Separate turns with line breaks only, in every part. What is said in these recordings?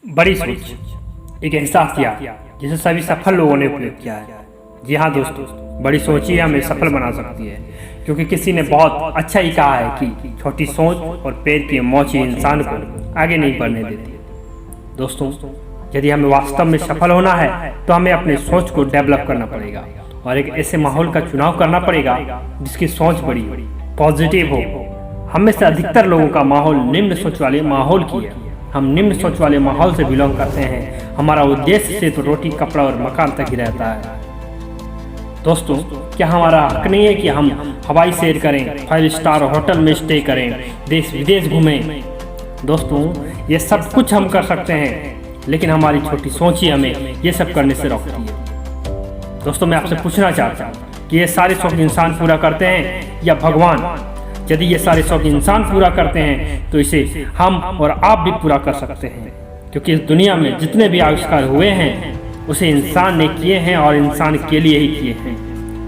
बड़ी सोच एक ऐसा हथियार जिसे सभी सफल लोगों ने उपयोग किया है। जी हाँ दोस्तों, बड़ी सोच ही हमें सफल बना सकती है, क्योंकि किसी ने बहुत अच्छा ही कहा है कि छोटी सोच और पैर की मोच ही इंसान को आगे नहीं बढ़ने देती। दोस्तों, यदि हमें वास्तव में सफल होना है तो हमें अपने सोच को डेवलप करना पड़ेगा और एक ऐसे माहौल का चुनाव करना पड़ेगा जिसकी सोच बड़ी पॉजिटिव हो। हम में से अधिकतर लोगों का माहौल निम्न सोच वाले माहौल की है। हम निम्न सोच वाले माहौल से बिलोंग करते हैं। हमारा उद्देश्य सिर्फ रोटी, कपड़ा और मकान तक ही रहता है। दोस्तों, क्या हमारा हक नहीं है कि हम हवाई सैर करें, 5 स्टार होटल में स्टे करें, देश विदेश घूमें? दोस्तों, ये सब कुछ हम कर सकते हैं, लेकिन हमारी छोटी सोच ही हमें ये सब करने से रोकती है। दोस्तों, मैं आपसे पूछना चाहता हूँ कि ये सारे शौक इंसान पूरा करते हैं या भगवान? यदि ये सारे शौक इंसान पूरा करते हैं तो इसे हम और आप भी पूरा कर सकते हैं, क्योंकि इस दुनिया में जितने भी आविष्कार हुए हैं उसे इंसान ने किए हैं और इंसान के लिए ही किए हैं,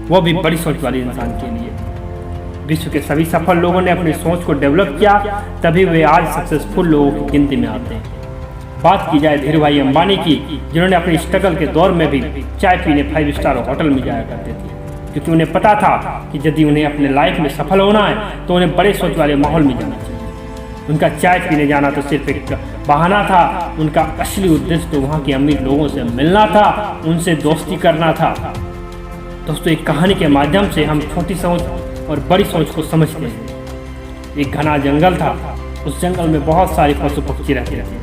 वो भी बड़ी सोच वाले इंसान के लिए। विश्व के सभी सफल लोगों ने अपनी सोच को डेवलप किया, तभी वे आज सक्सेसफुल लोगों की गिनती में आते हैं। बात की जाए धीरूभाई अंबानी की, जिन्होंने अपने स्ट्रगल के दौर में भी चाय पीने 5 स्टार होटल में जाया करते थे, क्योंकि उन्हें पता था कि यदि उन्हें अपने लाइफ में सफल होना है तो उन्हें बड़े सोच वाले माहौल में जाना चाहिए। उनका चाय पीने जाना तो सिर्फ एक बहाना था, उनका असली उद्देश्य तो वहाँ के अमीर लोगों से मिलना था, उनसे दोस्ती करना था। दोस्तों, एक कहानी के माध्यम से हम छोटी सोच और बड़ी सोच को समझते हैं। एक घना जंगल था, उस जंगल में बहुत सारे पशु पक्षी रहते थे।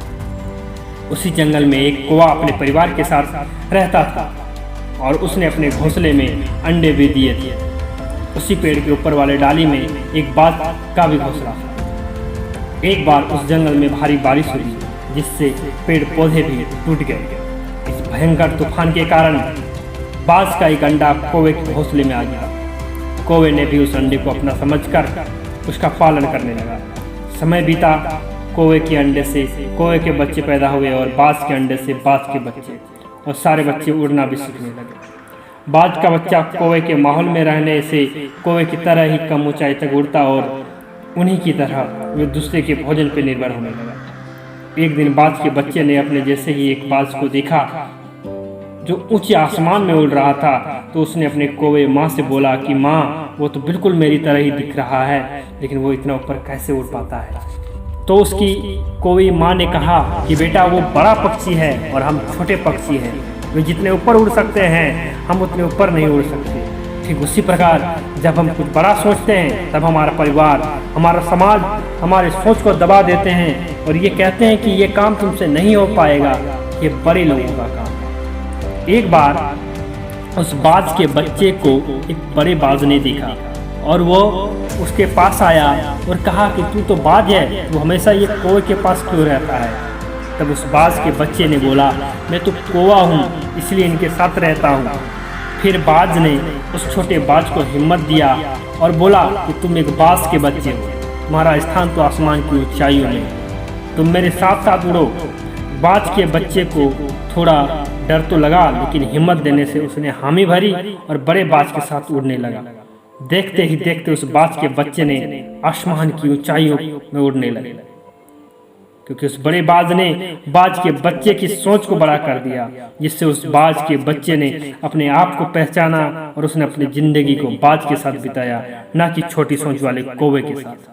उसी जंगल में एक कौवा अपने परिवार के साथ रहता था और उसने अपने घोंसले में अंडे भी दिए थे। उसी पेड़ के ऊपर वाले डाली में एक बाज का भी घोंसला था। एक बार उस जंगल में भारी बारिश हुई, जिससे पेड़ पौधे भी टूट गए। इस भयंकर तूफान के कारण बाज का एक अंडा कौवे के घोंसले में आ गया। कौवे ने भी उस अंडे को अपना समझकर उसका पालन करने लगा। समय बीता, कौवे के अंडे से कौवे के बच्चे पैदा हुए और बाज के अंडे से बाज के बच्चे, और सारे बच्चे उड़ना भी सीखने लगे। बाज का बच्चा कौवे के माहौल में रहने से कौवे की तरह ही कम ऊंचाई तक उड़ता और उन्हीं की तरह वे दूसरे के भोजन पर निर्भर होने लगा। एक दिन बाज के बच्चे ने अपने जैसे ही एक बाज को देखा जो ऊंचे आसमान में उड़ रहा था, तो उसने अपने कौवे माँ से बोला कि माँ, वो तो बिल्कुल मेरी तरह ही दिख रहा है, लेकिन वो इतना ऊपर कैसे उड़ पाता है? तो उसकी कौवी माँ ने कहा कि बेटा, वो बड़ा पक्षी है और हम छोटे पक्षी हैं। वे जितने ऊपर उड़ सकते हैं, हम उतने ऊपर नहीं उड़ सकते। ठीक उसी प्रकार जब हम कुछ बड़ा सोचते हैं, तब हमारा परिवार, हमारा समाज हमारे सोच को दबा देते हैं और ये कहते हैं कि ये काम तुमसे नहीं हो पाएगा, ये बड़े लोगों का काम है। एक बार उस बाज के बच्चे को एक बड़े बाज ने देखा और वो उसके पास आया और कहा कि तू तो बाज है, तू हमेशा ये कौवे के पास क्यों रहता है? तब उस बाज के बच्चे ने बोला, मैं तो कौवा हूँ, इसलिए इनके साथ रहता हूँ। फिर बाज ने उस छोटे बाज को हिम्मत दिया और बोला कि तुम एक बाज के बच्चे हो, तुम्हारा स्थान तो आसमान की ऊंचाइयों में, तुम मेरे साथ साथ उड़ो। बाज के बच्चे को थोड़ा डर तो लगा, लेकिन हिम्मत देने से उसने हामी भरी और बड़े बाज के साथ उड़ने लगा। देखते ही देखते उस बाज के बच्चे ने आसमान की ऊंचाइयों में उड़ने लगे, क्योंकि उस बड़े बाज ने बाज के बच्चे की सोच को बड़ा कर दिया, जिससे उस बाज के बच्चे ने अपने आप को पहचाना और उसने अपनी जिंदगी को बाज के साथ बिताया, ना कि छोटी सोच वाले कौवे के साथ।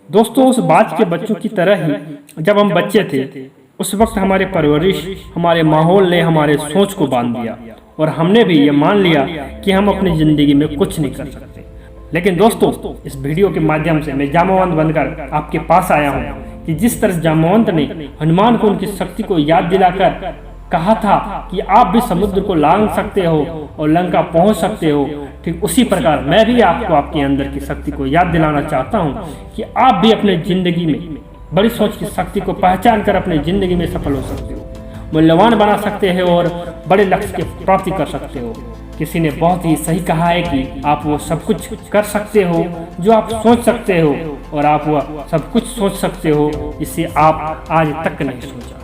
दोस्तों, उस बाज के बच्चों की तरह ही जब हम बच्चे थे, उस वक्त हमारे परवरिश, हमारे माहौल ने हमारे सोच को बांध दिया और हमने भी ये मान लिया कि हम अपनी जिंदगी में कुछ नहीं कर सकते। लेकिन दोस्तों, इस वीडियो के माध्यम से मैं जामवंत बनकर आपके पास आया हूँ कि जिस तरह जामवंत ने हनुमान को उनकी शक्ति को याद दिलाकर कहा था कि आप भी समुद्र को लांघ सकते हो और लंका पहुंच सकते हो, ठीक उसी प्रकार मैं भी आपको आपके अंदर की शक्ति को याद दिलाना चाहता हूँ कि आप भी अपने जिंदगी में बड़ी सोच की शक्ति को पहचान कर अपनी जिंदगी में सफल हो सकते हो, मूल्यवान बना सकते हो और बड़े लक्ष्य की प्राप्ति कर सकते हो। किसी ने बहुत ही सही कहा है कि आप वो सब कुछ कर सकते हो जो आप सोच सकते हो, और आप वो सब कुछ सोच सकते हो जिससे आप आज तक नहीं सोचा।